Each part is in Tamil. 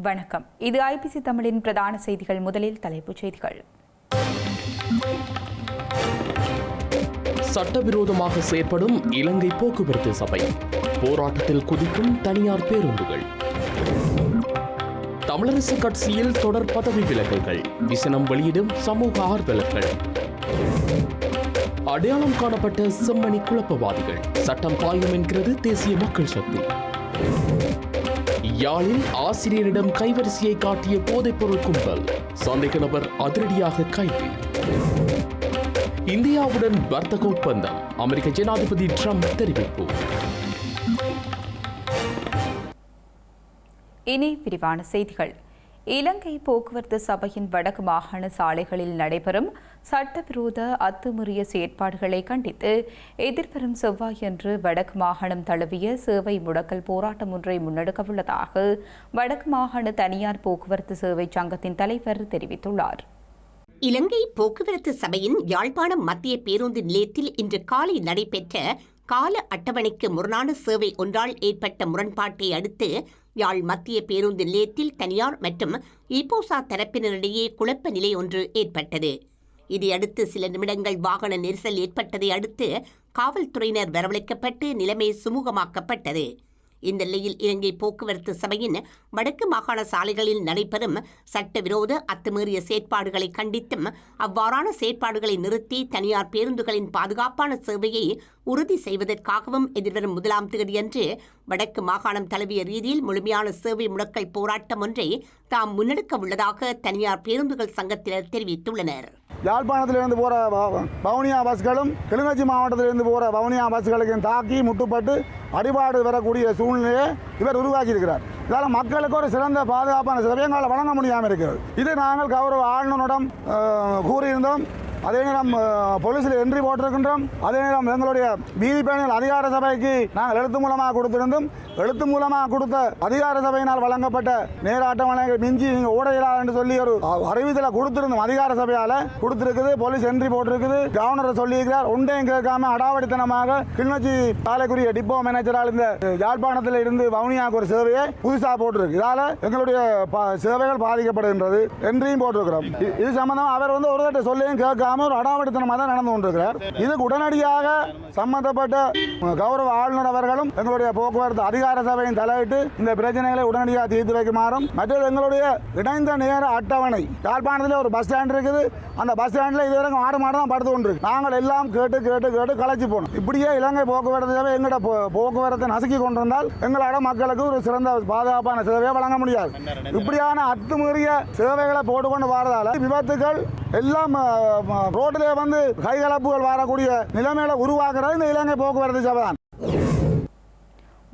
வணக்கம். இது ஐபிசி தமிழின் பிரதான செய்திகள். முதலில் தலைப்புச் செய்திகள். சட்டவிரோதமாக செயற்படும் இலங்கை போக்குவரத்து சபை போராட்டத்தில் குதிக்கும் தனியார் பேருந்துகள். தமிழரசு கட்சியில் தொடர் பதவி விலகல்கள், விசனம் வெளியிடும் சமூக ஆர்வலர்கள். அடையாளம் காணப்பட்ட செம்மணி குழப்பவாதிகள், சட்டம் பாயும் என்கிறது தேசிய மக்கள் சக்தி. யாழில் ஆசிரியரிடம் கைவரிசையை காட்டிய போதைப்பொருள் கும்பல், சந்தேக நபர் அதிரடியாக கைது. இந்தியாவுடன் வர்த்தக ஒப்பந்தம், அமெரிக்க ஜனாதிபதி ட்ரம்ப் தெரிவிப்பு. இனி விரிவான செய்திகள். இலங்கை போக்குவரத்து சபையின் வடக்கு மாகாண சாலைகளில் நடைபெறும் சட்டவிரோத அத்துமீறிய செயற்பாடுகளை கண்டித்து எதிர்வரும் செவ்வாயன்று வடக்கு மாகாணம் தழுவிய சேவை முடக்கல் போராட்டம் ஒன்றை முன்னெடுக்கவுள்ளதாக வடக்கு மாகாண தனியார் போக்குவரத்து சேவை சங்கத்தின் தலைவர் தெரிவித்துள்ளார். இலங்கை போக்குவரத்து சபையின் யாழ்ப்பாணம் மத்திய பேருந்து நிலையத்தில் இன்று காலை நடைபெற்ற கால அட்டவணைக்கு முரணான சேவை ஒன்றால் ஏற்பட்ட முரண்பாட்டை அடுத்து யாழ் மத்திய பேருந்து நிலையத்தில் தனியார் மற்றும் ஈப்போசா தரப்பினரிடையே குழப்ப நிலை ஒன்று ஏற்பட்டது. இதையடுத்து சில நிமிடங்கள் வாகன நெரிசல் ஏற்பட்டதை அடுத்து காவல்துறையினர் வரவழைக்கப்பட்டு நிலைமை சுமூகமாக்கப்பட்டது. இந்த நிலையில் இலங்கை போக்குவரத்து சபையின் வடக்கு மாகாண சாலைகளில் நடைபெறும் சட்டவிரோத அத்துமீறிய செயற்பாடுகளை கண்டித்தும் அவ்வாறான செயற்பாடுகளை நிறுத்தி தனியார் பேருந்துகளின் பாதுகாப்பான சேவையை உறுதி செய்வதற்காகவும் எதிர்வரும் 1ஆம் தேதியன்று வடக்கு மாகாணம் தழுவிய ரீதியில் முழுமையான சேவை முடக்கல் போராட்டம் ஒன்றை தாம் முன்னெடுக்க உள்ளதாக தனியார் பேருந்துகள் சங்கத்தினர் தெரிவித்துள்ளனர். யாழ்ப்பாணத்திலிருந்து போகிற வவுனியா பஸ்களும் கிளிநொச்சி மாவட்டத்திலிருந்து போகிற வவுனியா பஸ்களுக்கும் தாக்கி முட்டுப்பட்டு அடிபாடு வரக்கூடிய சூழ்நிலையை இவர் உருவாக்கியிருக்கிறார். இதால் மக்களுக்கு ஒரு சிறந்த பாதுகாப்பான சேவைகளை வழங்க முடியாமல் இருக்கிறது. இது நாங்கள் கௌரவ ஆளுநரிடம் கூறியிருந்தோம். அதே நேரம் போலீஸில் என்ட்ரி போட்டிருக்கின்றோம். அதே நேரம் எங்களுடைய வீதி பேணியல் அதிகார சபைக்கு நாங்கள் எழுத்து மூலமாக கொடுத்திருந்தோம். எழுத்து மூலமாக கொடுத்த அதிகார சபையினால் வழங்கப்பட்ட நேர அட்டவணையை மிஞ்சி நீங்கள் ஓடையிலா என்று சொல்லி ஒரு அறிவித்தலை கொடுத்திருந்தோம். அதிகார சபையால் கொடுத்திருக்குது. போலீஸ் என்ட்ரி போட்டிருக்குது. கவர்னரை சொல்லியிருக்கிறார். ஒன்றையும் கேட்காம அடாவடித்தனமாக கிளிநொச்சி சாலைக்குரிய டிப்போ மேனேஜரால் இந்த யாழ்ப்பாணத்தில் இருந்து வவுனியாவுக்கு ஒரு சேவையை புதுசாக போட்டிருக்கு. இதால் எங்களுடைய சேவைகள் பாதிக்கப்படுகின்றது. என்ட்ரியும் போட்டிருக்கிறோம். இது சம்பந்தமாக அவர் ஒரு தட்டை சொல்லியும் கேட்க ஒரு அடாவடித்தனமாக தான் நடந்து கொண்டிருக்கிறார். இதுக்கு உடனடியாக சம்பந்தப்பட்ட கௌரவ ஆளுநர் அவர்களும் எங்களுடைய போக்குவரத்து அதிகார சபையின் தலையிட்டு இந்த பிரச்சனைகளை உடனடியாக தீர்த்து வைக்குமாறும், மற்றது எங்களுடைய இணைந்த நேர அட்டவணை யாழ்ப்பாணத்தில் ஒரு பஸ் ஸ்டாண்ட் இருக்குது. அந்த பஸ் ஸ்டாண்டில் இதுவரைக்கும் 6 மாடு தான் படுத்து கொண்டிருக்கு. நாங்கள் எல்லாம் கேட்டு கலைச்சி போனோம். இப்படியே இலங்கை போக்குவரத்து சேவை எங்களோட போக்குவரத்தை நசுக்கி கொண்டிருந்தால் எங்களோட மக்களுக்கு ஒரு சிறந்த பாதுகாப்பான சேவையை வழங்க முடியாது. இப்படியான அத்துமீறிய சேவைகளை போட்டுக்கொண்டு வரதால விபத்துகள் எல்லாம் ரோட்டிலே கைகலப்புகள் வரக்கூடிய நிலைமையில உருவாக்குறது இந்த இலங்கை போக்குவரத்து சபை தான்.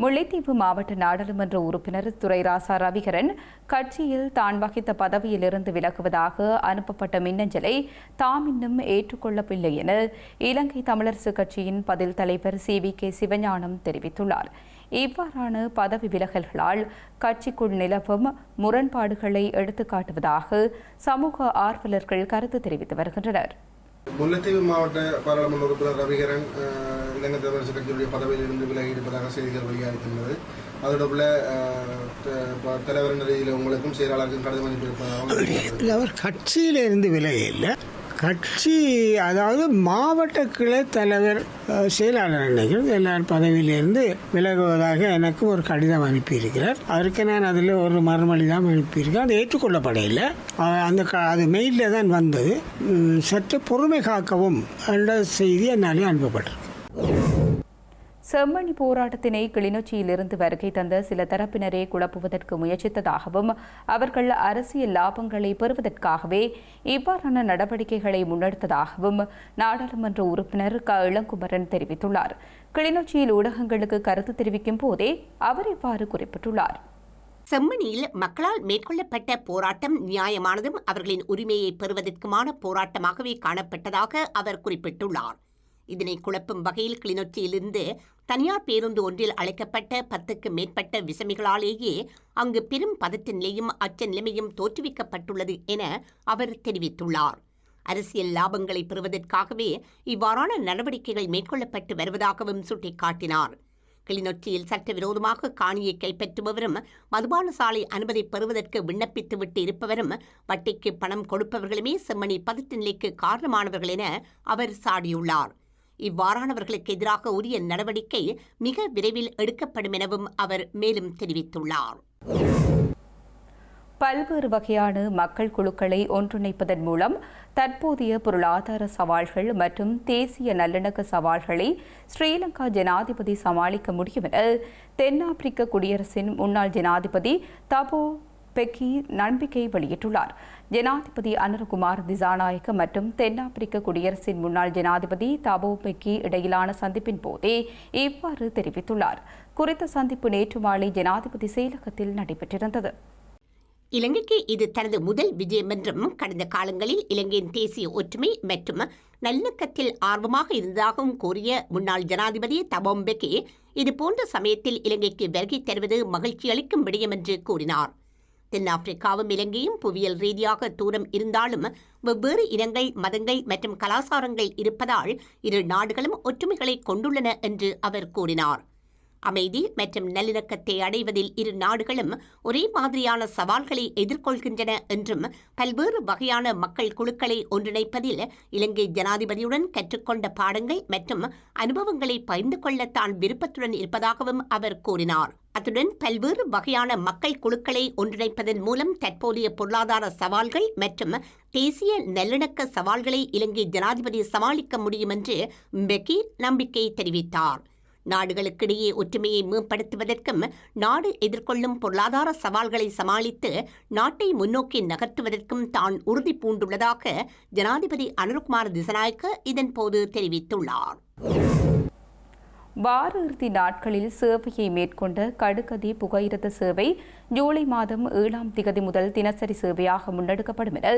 முல்லைத்தீவு மாவட்ட நாடாளுமன்ற உறுப்பினர் துரைராசா ரவிகரன் கட்சியில் தான் வகித்த பதவியிலிருந்து விலகுவதாக அனுப்பப்பட்ட மின்னஞ்சலை தாம் இன்னும் ஏற்றுக்கொள்ளவில்லை என இலங்கை தமிழரசு கட்சியின் பதில் தலைவர் CVK சிவஞானம் தெரிவித்துள்ளார். இவ்வாறான பதவி விலகல்களால் கட்சிக்குள் நிலவும் முரண்பாடுகளை எடுத்துக்காட்டுவதாக சமூக ஆர்வலர்கள் கருத்து தெரிவித்து வருகின்றனர். முல்லைத்தீவு மாவட்ட பாராளுமன்ற உறுப்பினர் ரவிகரன் இலங்கை தமிழரசு கட்சியுடைய பதவியில் இருந்து விலகி இருப்பதாக செய்திகள் வெளியாகியிருந்தது. அதோட தலைவர் நிலையில் உங்களுக்கும் செயலாளருக்கும் கடிதம் அனுப்பியிருப்பதாக அவர் கட்சியிலிருந்து விலகல, கட்சி அதாவது மாவட்ட கிளை தலைவர் செயலாளர் நினைக்கிறேன் எல்லார் பதவியிலிருந்து விலகுவதாக எனக்கு ஒரு கடிதம் அனுப்பியிருக்கிறார். அதற்கு நான் அதில் ஒரு மறுமொழி தான் அனுப்பியிருக்கேன். அது ஏற்றுக்கொள்ளப்படையில்லை. அது மெயிலில் தான் வந்தது. சற்று பொறுமை காக்கவும் என்ற செய்தி என்னாலே அனுப்பப்பட்டிருக்கு. செம்மணி போராட்டத்தினை கிளிநொச்சியிலிருந்து வருகை தந்த சில தரப்பினரே குழப்புவதற்கு முயற்சித்ததாகவும் அவர்கள் அரசியல் லாபங்களை பெறுவதற்காகவே இவ்வாறான நடவடிக்கைகளை முன்னெடுத்ததாகவும் நாடாளுமன்ற உறுப்பினர் இளங்குமரன் தெரிவித்துள்ளார். கிளிநொச்சியில் ஊடகங்களுக்கு கருத்து தெரிவிக்கும் போதே அவர் இவ்வாறு குறிப்பிட்டுள்ளார். செம்மணியில் மக்களால் மேற்கொள்ளப்பட்ட போராட்டம் நியாயமானதும் அவர்களின் உரிமையை பெறுவதற்குமான போராட்டமாகவே காணப்பட்டதாக அவர் குறிப்பிட்டுள்ளார். இதனை குழப்பும் வகையில் கிளிநொச்சியிலிருந்து தனியார் பேருந்து ஒன்றில் அழைக்கப்பட்ட 10க்கு மேற்பட்ட விசமிகளாலேயே அங்கு பெரும் பதட்ட நிலையும் அச்ச நிலைமையும் தோற்றுவிக்கப்பட்டுள்ளது என அவர் தெரிவித்துள்ளார். அரசியல் லாபங்களை பெறுவதற்காகவே இவ்வாறான நடவடிக்கைகள் மேற்கொள்ளப்பட்டு வருவதாகவும் சுட்டிக்காட்டினார். கிளிநொச்சியில் சட்டவிரோதமாக காணியை கைப்பற்றுபவரும் மதுபான சாலை அனுமதி பெறுவதற்கு விண்ணப்பித்துவிட்டு இருப்பவரும் வட்டிக்கு பணம் கொடுப்பவர்களுமே செம்மணி பதட்ட நிலைக்கு காரணமானவர்கள் என அவர் சாடியுள்ளார். இவ்வாறானவர்களுக்கு எதிராக உரிய நடவடிக்கை மிக விரைவில் எடுக்கப்படும் எனவும் அவர் மேலும் தெரிவித்துள்ளார். பல்வேறு வகையான மக்கள் குழுக்களை ஒன்றிணைப்பதன் மூலம் தற்போதைய பொருளாதார சவால்கள் மற்றும் தேசிய நல்லிணக்க சவால்களை ஸ்ரீலங்கா ஜனாதிபதி சமாளிக்க முடியும் என தென்னாப்பிரிக்க குடியரசின் முன்னாள் ஜனாதிபதி தபோ பெக்கி நம்பிக்கை வெளியிட்டுள்ளார். ஜனாதிபதி அனுரகுமார் திசாநாயக்க மற்றும் தென்னாப்பிரிக்க குடியரசின் முன்னாள் ஜனாதிபதி தபோ பெக்கி இடையிலான சந்திப்பின் போதே இவ்வாறு தெரிவித்துள்ளார். குறித்த சந்திப்பு நேற்று மாலை ஜனாதிபதி செயலகத்தில் நடைபெற்றிருந்தது. இலங்கைக்கு இது தனது முதல் விஜயம் என்றும் கடந்த காலங்களில் இலங்கையின் தேசிய ஒற்றுமை மற்றும் நல்லிணக்கத்தில் ஆர்வமாக இருந்ததாகவும் கூறிய முன்னாள் ஜனாதிபதி தபோ பெக்கி இதுபோன்ற சமயத்தில் இலங்கைக்கு வருகை தருவது மகிழ்ச்சி அளிக்கும் விடயம் என்று கூறினார். தென்னாப்பிரிக்காவும் இலங்கையும் புவியியல் ரீதியாக தூரம் இருந்தாலும் வெவ்வேறு இனங்கள், மதங்கள் மற்றும் கலாச்சாரங்கள் இருப்பதால் இரு நாடுகளும் ஒற்றுமைகளை கொண்டுள்ளன என்று அவர் கூறினார். அமைதி மற்றும் நல்லிணக்கத்தை அடைவதில் இரு நாடுகளும் ஒரே மாதிரியான சவால்களை எதிர்கொள்கின்றன என்றும் பல்வேறு வகையான மக்கள் குழுக்களை ஒன்றிணைப்பதில் இலங்கை ஜனாதிபதியுடன் கற்றுக்கொண்ட பாடங்கள் மற்றும் அனுபவங்களை பகிர்ந்து கொள்ள தான் விருப்பத்துடன் இருப்பதாகவும் அவர் கூறினார். அத்துடன் பல்வேறு வகையான மக்கள் குழுக்களை ஒன்றிணைப்பதன் மூலம் தற்போதைய பொருளாதார சவால்கள் மற்றும் தேசிய நல்லிணக்க சவால்களை இலங்கை ஜனாதிபதி சமாளிக்க முடியும் என்று பெக்கி நம்பிக்கை தெரிவித்தார். நாடுகளுக்கிடையே ஒற்றுமையை மேம்படுத்துவதற்கும் நாடு எதிர்கொள்ளும் பொருளாதார சவால்களை சமாளித்து நாட்டை முன்னோக்கி நகர்த்துவதற்கும் தான் உறுதி பூண்டுள்ளதாக ஜனாதிபதி அனுரகுமார் திசாநாயக்க இதன்போது தெரிவித்துள்ளார். வார இறுதி நாட்களில் சேவையை மேற்கொண்ட கடுகதி புகையிரத சேவை ஜூலை மாதம் 7ஆம் திகதி முதல் தினசரி சேவையாக முன்னெடுக்கப்படும் என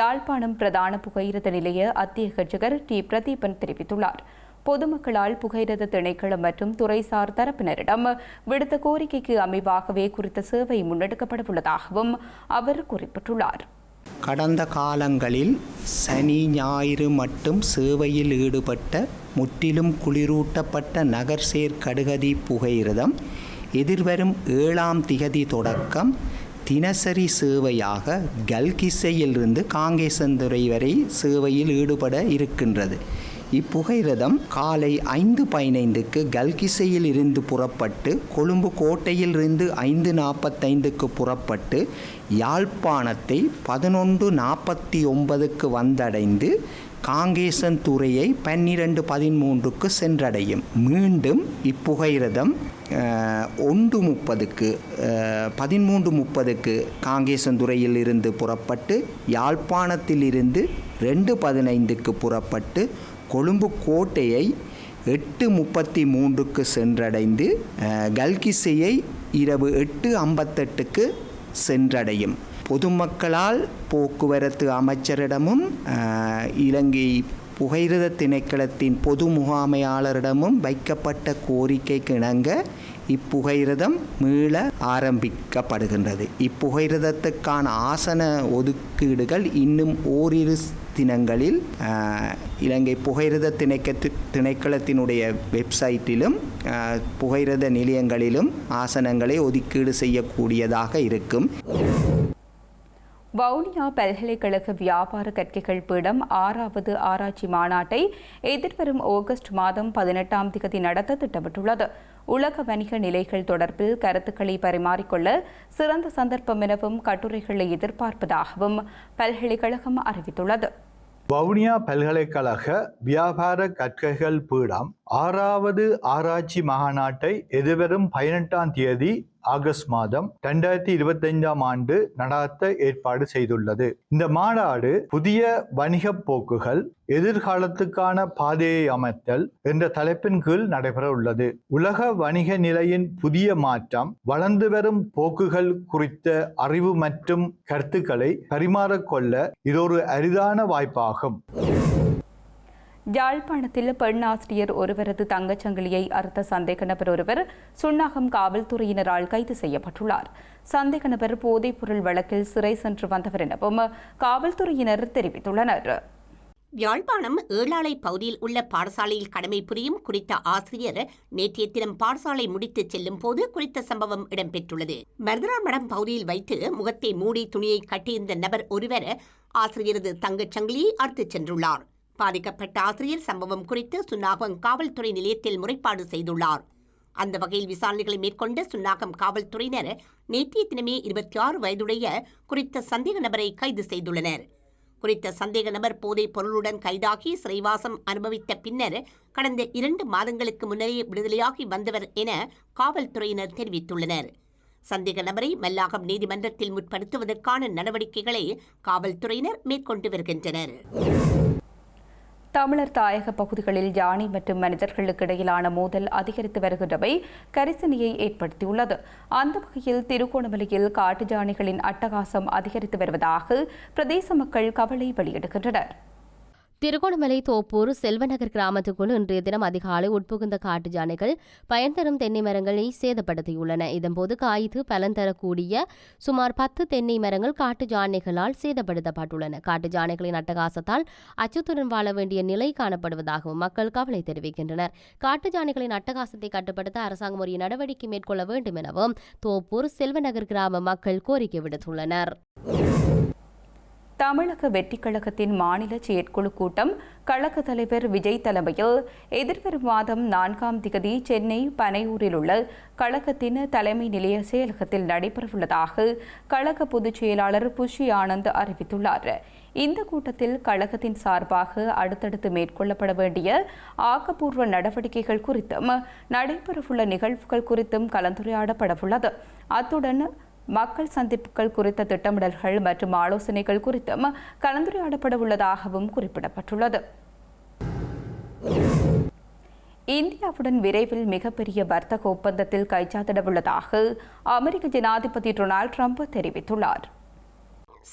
யாழ்ப்பாணம் பிரதான புகையிரத நிலைய அத்தியட்சகர் டி பிரதீபன் தெரிவித்துள்ளார். பொதுமக்களால் புகையிரத திணைக்களம் மற்றும் துறைசார் தரப்பினரிடம் விடுத்த கோரிக்கைக்கு அமைவாகவே குறித்த சேவை முன்னெடுக்கப்படவுள்ளதாகவும் அவர் குறிப்பிட்டுள்ளார். கடந்த காலங்களில் சனி ஞாயிறு மட்டும் சேவையில் ஈடுபட்ட முற்றிலும் குளிரூட்டப்பட்ட நகர்சேர் கடுகதி புகையிரதம் எதிர்வரும் 7ஆம் திகதி தொடக்கம் தினசரி சேவையாக கல்கிஸ்ஸையிலிருந்து காங்கேசந்துறை வரை சேவையில் ஈடுபட இருக்கின்றது. இப்புகையிரதம் காலை 5:15க்கு கல்கிஸ்ஸையில் இருந்து புறப்பட்டு கொழும்பு கோட்டையிலிருந்து 5:45க்கு புறப்பட்டு யாழ்ப்பாணத்தை 11:49க்கு வந்தடைந்து காங்கேசன்துறையை 12:13க்கு சென்றடையும். மீண்டும் இப்புகையிரதம் 13:30க்கு காங்கேசன்துறையில் இருந்து புறப்பட்டு யாழ்ப்பாணத்தில் இருந்து 2:15க்கு புறப்பட்டு கொழும்பு கோட்டையை 8:33க்கு சென்றடைந்து கல்கிஸ்ஸையை இரவு 8:58க்கு சென்றடையும். பொதுமக்களால் போக்குவரத்து அமைச்சரிடமும் இலங்கை புகையிரத திணைக்களத்தின் பொது முகாமையாளரிடமும் வைக்கப்பட்ட கோரிக்கைக்கு இணங்க இப்புகையிரதம் மீள ஆரம்பிக்கப்படுகின்றது. இப்புகையிரதத்துக்கான ஆசன ஒதுக்கீடுகள் இன்னும் ஓரிரு தினங்களில் இலங்கை புகையிரத திணைக்களத்தினுடைய வெப்சைட்டிலும் புகையிரத நிலையங்களிலும் ஆசனங்களை ஒதுக்கீடு செய்யக்கூடியதாக இருக்கும். வவுனியா பல்கலைக்கழக வியாபார கற்கைகள் பீடம் 6வது ஆராய்ச்சி மாநாட்டை எதிர்வரும் ஆகஸ்ட் மாதம் 18ஆம் திகதி நடத்த திட்டமிட்டுள்ளது. உலக வணிக நிலைகள் தொடர்பில் கருத்துக்களை பரிமாறிக்கொள்ள சிறந்த சந்தர்ப்பம் எனவும் கட்டுரைகளை எதிர்பார்ப்பதாகவும் பல்கலைக்கழகம் அறிவித்துள்ளது. வவுனியா பல்கலைக்கழக வியாபார கற்கைகள் பீடம் 6வது ஆராய்ச்சி மாநாட்டை எதிர்வரும் 18ஆம் தேதி ஆகஸ்ட் மாதம் 2025ஆம் ஆண்டு நடத்த ஏற்பாடு செய்துள்ளது. இந்த மாநாடு புதிய வணிக போக்குகள் எதிர்காலத்துக்கான பாதையை அமைத்தல் என்ற தலைப்பின் கீழ் நடைபெற உள்ளது. உலக வணிக நிலையின் புதிய மாற்றம், வளர்ந்து வரும் போக்குகள் குறித்த அறிவு மற்றும் கருத்துக்களை பரிமாறிக்கொள்ள இது ஒரு அரிதான வாய்ப்பாகும். யாழ்ப்பாணத்தில் பெண் ஆசிரியர் ஒருவரது தங்கச்சங்கிலியை அறுத்த சந்தேக நபர் ஒருவர் சுன்னாகம் காவல்துறையினரால் கைது செய்யப்பட்டுள்ளார். சந்தேக நபர் போதைப்பொருள் வழக்கில் சிறை சென்று வந்தவர் எனவும் காவல்துறையினர் தெரிவித்துள்ளனர். யாழ்ப்பாணம் ஏழாலை பகுதியில் உள்ள பாடசாலையில் கடமை புரியும் குறித்த ஆசிரியர் நேற்றைய தினம் பாடசாலை முடித்து செல்லும் போது குறித்த சம்பவம் இடம்பெற்றுள்ளது. மருதனார்மடம் பகுதியில் வைத்து முகத்தை மூடி துணியை கட்டியிருந்த நபர் ஒருவர் ஆசிரியரது தங்கச் சங்கிலியை அறுத்துச் சென்றுள்ளார். பாதிக்கப்பட்ட ஆசிரியர் சம்பவம் குறித்து சுன்னாகம் காவல்துறை நிலையத்தில் முறைப்பாடு செய்துள்ளார். அந்த வகையில் விசாரணைகளை மேற்கொண்ட சுன்னாகம் காவல்துறையினர் நேற்றைய தினமே 26 வயதுடைய குறித்த சந்தேக நபரை கைது செய்துள்ளனர். குறித்த சந்தேக நபர் போதைப் பொருளுடன் கைதாகி சிறைவாசம் அனுபவித்த பின்னர் கடந்த 2 மாதங்களுக்கு முன்னரே விடுதலையாகி வந்தவர் என காவல்துறையினர் தெரிவித்துள்ளனர். சந்தேக நபரை மல்லாகம் நீதிமன்றத்தில் முற்படுத்துவதற்கான நடவடிக்கைகளை காவல்துறையினர் மேற்கொண்டு வருகின்றனர். தமிழர் தாயக பகுதிகளில் யானை மற்றும் மனிதர்களுக்கு இடையிலான மோதல் அதிகரித்து வருகின்றமை கரிசனையை ஏற்படுத்தியுள்ளது. அந்த வகையில் திருகோணமலையில் காட்டு யானைகளின் அட்டகாசம் அதிகரித்து வருவதாக பிரதேச மக்கள் கவலை வெளியிடுகின்றனர். திருகோணமலை தோப்பூர் செல்வநகர் கிராமத்துக்குள் இன்றைய தினம் அதிகாலை உட்புகுந்த காட்டு யானைகள் பயன் தரும் தென்னை மரங்களை சேதப்படுத்தியுள்ளன. இதன்போது காய்த்து பலன் தரக்கூடிய சுமார் 10 தென்னை மரங்கள் காட்டு யானைகளால் சேதப்படுத்தப்பட்டுள்ளன. காட்டு யானைகளின் அட்டகாசத்தால் அச்சத்துடன் வாழ வேண்டிய நிலை காணப்படுவதாகவும் மக்கள் கவலை தெரிவிக்கின்றனர். காட்டு யானைகளின் அட்டகாசத்தை கட்டுப்படுத்த அரசாங்கம் உரிய நடவடிக்கை மேற்கொள்ள வேண்டும் எனவும் தோப்பூர் செல்வநகர் கிராம மக்கள் கோரிக்கை விடுத்துள்ளனர். தமிழக வெற்றிக் கழகத்தின் மாநில செயற்குழு கூட்டம் கழக தலைவர் விஜய் தலைமையில் எதிர்வரும் மாதம் 4ஆம் திகதி சென்னை பனையூரில் உள்ள கழகத்தின் தலைமை நிலைய செயலகத்தில் நடைபெறவுள்ளதாக கழக பொதுச் செயலாளர் புஷி ஆனந்த் அறிவித்துள்ளார். இந்த கூட்டத்தில் கழகத்தின் சார்பாக அடுத்தடுத்து மேற்கொள்ளப்பட வேண்டிய ஆக்கப்பூர்வ நடவடிக்கைகள் குறித்தும் நடைபெறவுள்ள நிகழ்வுகள் குறித்தும் கலந்துரையாடப்படவுள்ளது. அத்துடன் மக்கள் சந்திப்புகள் குறித்த திட்டமிடல்கள் மற்றும் ஆலோசனைகள் குறித்தும் கலந்துரையாடப்பட உள்ளதாகவும் குறிப்பிடப்பட்டுள்ளது. இந்தியாவுடன் விரைவில் மிகப்பெரிய வர்த்தக ஒப்பந்தத்தில் கைச்சாத்திட உள்ளதாக அமெரிக்க ஜனாதிபதி டொனால்ட் ட்ரம்ப் தெரிவித்துள்ளார்.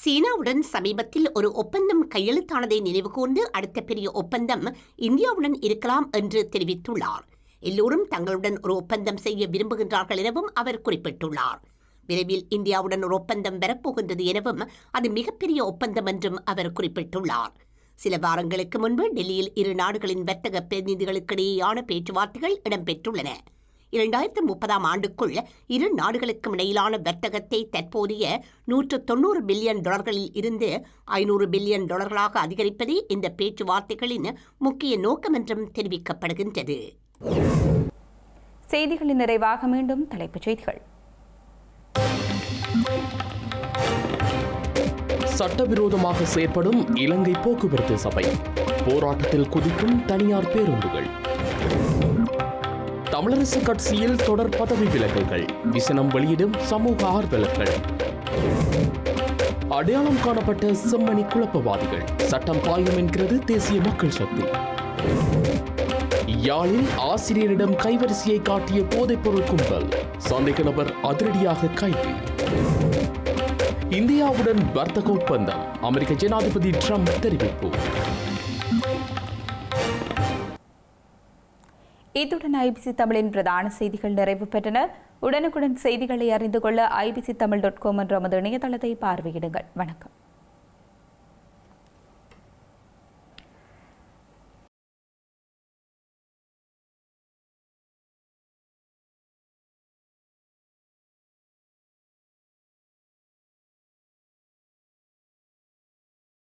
சீனாவுடன் சமீபத்தில் ஒரு ஒப்பந்தம் கையெழுத்தானதை நினைவுகூர்ந்து அடுத்த பெரிய ஒப்பந்தம் இந்தியாவுடன் இருக்கலாம் என்று தெரிவித்துள்ளார். எல்லோரும் தங்களுடன் ஒரு ஒப்பந்தம் செய்ய விரும்புகின்றார்கள் எனவும் அவர் குறிப்பிட்டுள்ளார். விரைவில் இந்தியாவுடன் ஒரு ஒப்பந்தம் வரப்போகின்றது எனவும் அது மிகப்பெரிய ஒப்பந்தம் என்றும் அவர் குறிப்பிட்டுள்ளார். சில வாரங்களுக்கு முன்பு டெல்லியில் இரு நாடுகளின் வர்த்தக பிரதிநிதிகளுக்கிடையேயான பேச்சுவார்த்தைகள் இடம்பெற்றுள்ளன. 2030ஆம் ஆண்டுக்குள் இரு நாடுகளுக்கும் இடையிலான வர்த்தகத்தை தற்போதைய $190 பில்லியன் இருந்து $500 பில்லியன் அதிகரிப்பதே இந்த பேச்சுவார்த்தைகளின் முக்கிய நோக்கம் என்றும் தெரிவிக்கப்படுகின்றது. செய்திகளின் நிறைவாக மீண்டும் தலைப்புச் செய்திகள். சட்டவிரோதமாக செயற்படும் இலங்கை போக்குவரத்து சபை போராட்டத்தில் குதிக்கும் தனியார் பேருந்துகள். தமிழரசு கட்சியில் தொடர் பதவி விலகல்கள், விசனம் வெளியிடும் சமூக ஆர்வலர்கள். அடையாளம் காணப்பட்ட செம்மணி குழப்பவாதிகள், சட்டம் பாயும் என்கிறது தேசிய மக்கள் சக்தி. யாழில் ஆசிரியரிடம் கைவரிசையை காட்டிய போதைப்பொருள் கும்பல், சந்தேக நபர் அதிரடியாக கைது. இந்தியாவுடன் வர்த்தக ஒப்பந்தம், அமெரிக்க ஜனாதிபதி ட்ரம்ப் தெரிவிப்பு. இத்துடன் ஐபிசி தமிழின் பிரதான செய்திகள் நிறைவு பெற்றன. உடனுக்குடன் செய்திகளை அறிந்து கொள்ள ibctamil.com என்ற நமது இணையதளத்தை பார்வையிடுங்கள். வணக்கம்.